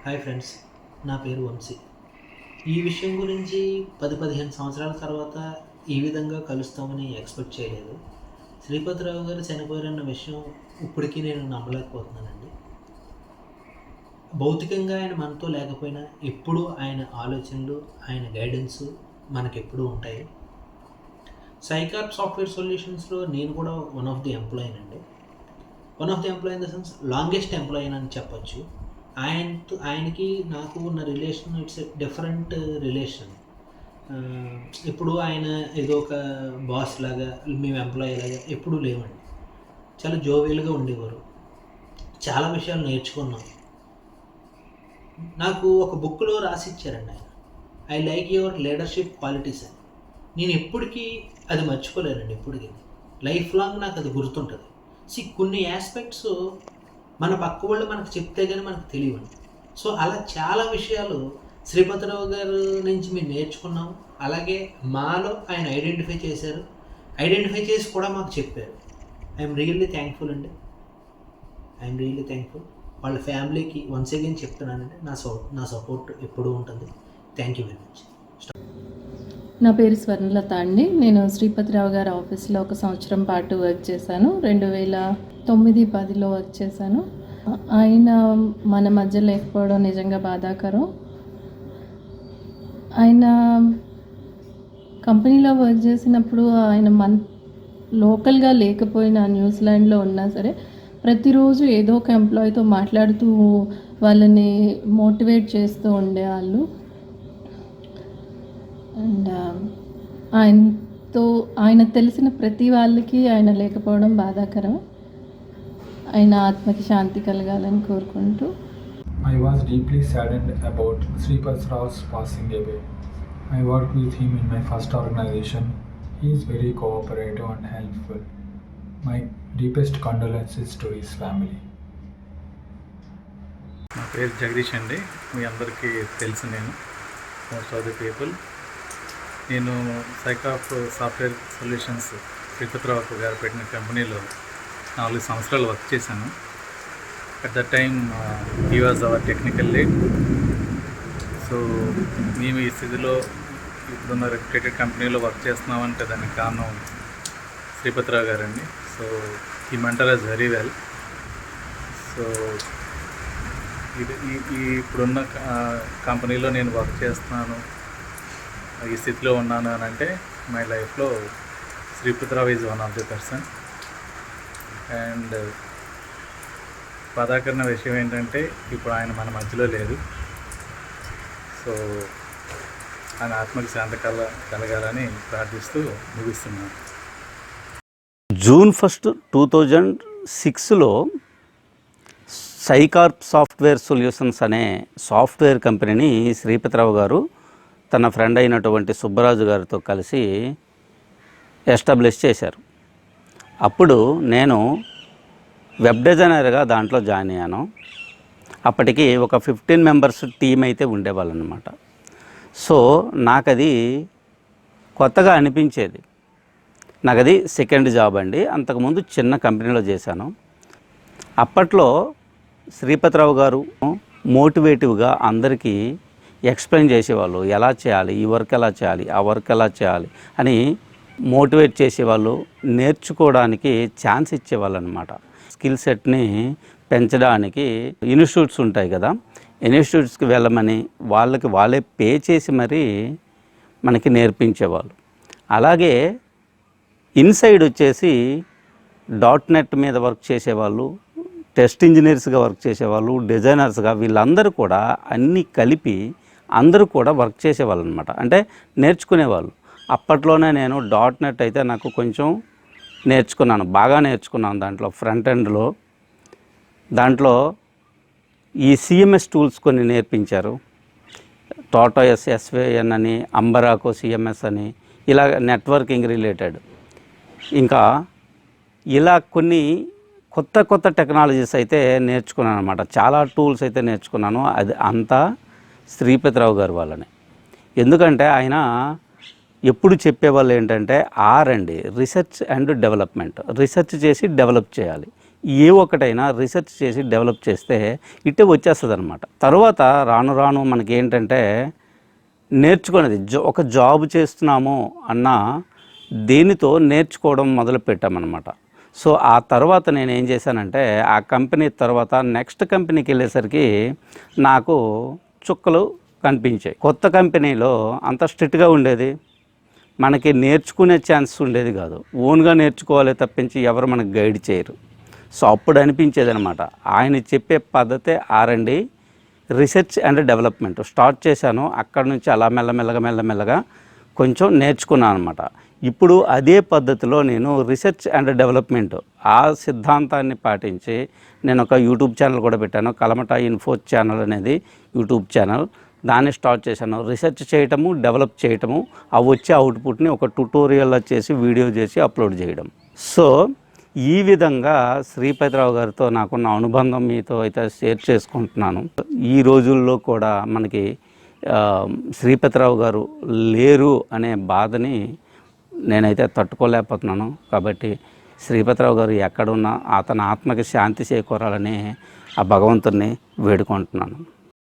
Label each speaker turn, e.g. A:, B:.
A: Hi friends, నా పేరు వంశీ. ఈ విషయం గురించి 10-15 సంవత్సరాల తర్వాత ఈ విధంగా కలుస్తామని ఎక్స్పెక్ట్ చేయలేదు. శ్రీపతిరావు గారు చనిపోయారన్న విషయం ఇప్పటికీ నేను నమ్మలేకపోతున్నానండి. భౌతికంగా ఆయన మనతో లేకపోయినా ఎప్పుడూ ఆయన ఆలోచనలు, ఆయన గైడెన్సు మనకెప్పుడూ ఉంటాయి. సైకార్ప్ సాఫ్ట్వేర్ సొల్యూషన్స్లో నేను కూడా వన్ ఆఫ్ ది ఎంప్లాయీ అండి. One of the employee in the sense longest employee అని చెప్పొచ్చు. ఆయనకి నాకు ఉన్న రిలేషన్ ఇట్స్ డిఫరెంట్ రిలేషన్. ఇప్పుడు ఆయన ఏదో ఒక బాస్ లాగా, మేము ఎంప్లాయీ లాగా ఎప్పుడూ లేవండి. చాలా జోవియల్గా ఉండేవారు. చాలా విషయాలు నేర్చుకున్నాం. నాకు ఒక బుక్లో రాసి ఇచ్చారండి ఆయన, I like your leadership qualities అని. నేను ఎప్పటికీ అది మర్చిపోలేనండి. ఎప్పటికీ లైఫ్ లాంగ్ నాకు అది గుర్తుంటుంది. కొన్ని యాస్పెక్ట్స్ మన పక్క వాళ్ళు మనకు చెప్తే కానీ మనకు తెలియవండి. సో అలా చాలా విషయాలు శ్రీపతిరావు గారు నుంచి మేము నేర్చుకున్నాము. అలాగే మాలో ఆయన ఐడెంటిఫై చేశారు. ఐడెంటిఫై చేసి కూడా మాకు చెప్పారు. ఐఎమ్ రియల్లీ థ్యాంక్ఫుల్ అండి. I'm really thankful. వాళ్ళ ఫ్యామిలీకి వన్స్ అగైన్ చెప్తున్నానండి, నా సపోర్ట్ ఎప్పుడూ ఉంటుంది. Thank you very much.
B: నా పేరు స్వర్ణలత అండి. నేను శ్రీపతిరావు గారి ఆఫీస్లో 1 సంవత్సరం పాటు వర్క్ చేశాను. 2009-10లో వర్క్ చేశాను. ఆయన మన మధ్య లేకపోవడం నిజంగా బాధాకరం. ఆయన కంపెనీలో వర్క్ చేసినప్పుడు ఆయన లోకల్గా లేకపోయినా, న్యూజిలాండ్లో ఉన్నా సరే ప్రతిరోజు ఏదో ఒక ఎంప్లాయీతో మాట్లాడుతూ వాళ్ళని మోటివేట్ చేస్తూ ఉండేవాళ్ళు. అండ్ ఆయన తెలిసిన ప్రతి వాళ్ళకి ఆయన లేకపోవడం బాధాకరం. ఆయన ఆత్మకి శాంతి కలగాలని కోరుకుంటూ.
C: I was deeply saddened about Sripath Rao's passing away. I worked with him in my first organization. He is very cooperative and helpful. My deepest condolences to his family.
D: నా పేరు జగదీష్ అండి. మీ అందరికీ తెలుసు, నేను మోస్ట్ ఆఫ్ ది పీపుల్. నేను సైకార్ప్ software solutions Sripathi Rao గారు పెట్టిన కంపెనీలో 4 సంవత్సరాలు వర్క్ చేశాను. At the time he was our technical lead. So మేము ఈ స్థితిలో ఇప్పుడున్న రెప్యుటేటెడ్ కంపెనీలో వర్క్ చేస్తున్నామంటే దానికి కారణం శ్రీపతిరావు గారండి. సో ఈ mentor is very well. So ఇప్పుడున్న కంపెనీలో నేను వర్క్ చేస్తున్నాను, ఈ స్థితిలో ఉన్నాను అని అంటే మై లైఫ్లో Sripathirao is one of the person. And బాధాకరణ విషయం ఏంటంటే ఇప్పుడు ఆయన మన మధ్యలో లేదు. సో ఆయన ఆత్మకి శాంతి కలగాలని ప్రార్థిస్తూ ముగిస్తున్నాను.
E: జూన్ 1, 2006లో సైకార్ప్ సాఫ్ట్వేర్ సొల్యూషన్స్ అనే సాఫ్ట్వేర్ కంపెనీని శ్రీపతిరావు గారు తన ఫ్రెండ్ అయినటువంటి సుబ్బరాజు గారితో కలిసి ఎస్టాబ్లిష్ చేశారు. అప్పుడు నేను వెబ్ డిజైనర్గా దాంట్లో జాయిన్ అయ్యాను. అప్పటికి ఒక 15 మెంబర్స్ టీం అయితే ఉండేవాళ్ళు అనమాట. సో నాకు అది కొత్తగా అనిపించేది. నాకు అది సెకండ్ జాబ్ అండి. అంతకుముందు చిన్న కంపెనీలో చేశాను. అప్పట్లో శ్రీపతిరావు గారు మోటివేటివ్గా అందరికీ ఎక్స్ప్లెయిన్ చేసేవాళ్ళు, ఎలా చేయాలి, ఈ వర్క్ ఎలా చేయాలి, ఆ వర్క్ ఎలా చేయాలి అని మోటివేట్ చేసేవాళ్ళు. నేర్చుకోవడానికి ఛాన్స్ ఇచ్చేవాళ్ళు అనమాట. స్కిల్ సెట్ని పెంచడానికి ఇన్స్టిట్యూట్స్ ఉంటాయి కదా, ఇన్స్టిట్యూట్స్కి వెళ్ళమని వాళ్ళే పే చేసి మరీ మనకి నేర్పించేవాళ్ళు. అలాగే ఇన్సైడ్ వచ్చేసి .NET మీద వర్క్ చేసేవాళ్ళు, టెస్ట్ ఇంజనీర్స్గా వర్క్ చేసేవాళ్ళు, డిజైనర్స్గా, వీళ్ళందరూ కూడా అన్నీ కలిపి అందరూ కూడా వర్క్ చేసేవాళ్ళు అనమాట. అంటే నేర్చుకునేవాళ్ళు. అప్పట్లోనే నేను .NET అయితే నాకు కొంచెం నేర్చుకున్నాను, బాగా నేర్చుకున్నాను. దాంట్లో ఫ్రంట్ ఎండ్లో దాంట్లో ఈ CMS టూల్స్ కొన్ని నేర్పించారు. టోటోఎస్ SVN అని, అంబరాకో CMS అని, ఇలా నెట్వర్కింగ్ రిలేటెడ్. ఇంకా ఇలా కొన్ని కొత్త టెక్నాలజీస్ అయితే నేర్చుకున్నాను అనమాట. చాలా టూల్స్ అయితే నేర్చుకున్నాను. అది అంతా శ్రీపతిరావు గారు వాళ్ళని. ఎందుకంటే ఆయన ఎప్పుడు చెప్పేవాళ్ళు ఏంటంటే R&D, research and development. Research చేసి డెవలప్ చేయాలి. ఏ ఒక్కటైనా రీసెర్చ్ చేసి డెవలప్ చేస్తే ఇట్టే వచ్చేస్తుంది అనమాట. తర్వాత రాను రాను మనకి ఏంటంటే నేర్చుకునేది ఒక జాబ్ చేస్తున్నాము అన్న దేనితో నేర్చుకోవడం మొదలు పెట్టామన్నమాట. సో ఆ తర్వాత నేను ఏం చేశానంటే ఆ కంపెనీ తర్వాత నెక్స్ట్ కంపెనీకి వెళ్ళేసరికి నాకు చుక్కలు కనిపించాయి. కొత్త కంపెనీలో అంత స్ట్రిక్ట్గా ఉండేది, మనకి నేర్చుకునే ఛాన్స్ ఉండేది కాదు. ఓన్గా నేర్చుకోవాలి తప్పించి ఎవరు మనకు గైడ్ చేయరు. సో అప్పుడు అనిపించేది అనమాట, ఆయన చెప్పే పద్ధతే R&D, research and development start చేశాను. అక్కడ నుంచి అలా మెల్లమెల్లగా కొంచెం నేర్చుకున్నాను అనమాట. ఇప్పుడు అదే పద్ధతిలో నేను రీసెర్చ్ అండ్ డెవలప్మెంట్ ఆ సిద్ధాంతాన్ని పాటించి నేను ఒక యూట్యూబ్ ఛానల్ కూడా పెట్టాను. కలమట ఇన్ఫో ఛానల్ అనేది యూట్యూబ్ ఛానల్, దాన్ని స్టార్ట్ చేశాను. రీసెర్చ్ చేయటము, డెవలప్ చేయటము, ఆ వచ్చే అవుట్పుట్ని ఒక ట్యుటోరియల్ చేసి వీడియో చేసి అప్లోడ్ చేయడం. సో ఈ విధంగా శ్రీపతిరావు గారితో నాకున్న అనుబంధం మీతో అయితే షేర్ చేసుకుంటున్నాను. ఈ రోజుల్లో కూడా మనకి శ్రీపతిరావు గారు లేరు అనే బాధని నేనైతే తట్టుకోలేకపోతున్నాను. కాబట్టి శ్రీపతిరావు గారు ఎక్కడున్నా అతని ఆత్మకి శాంతి చేకూరాలని ఆ భగవంతుడిని వేడుకుంటున్నాను.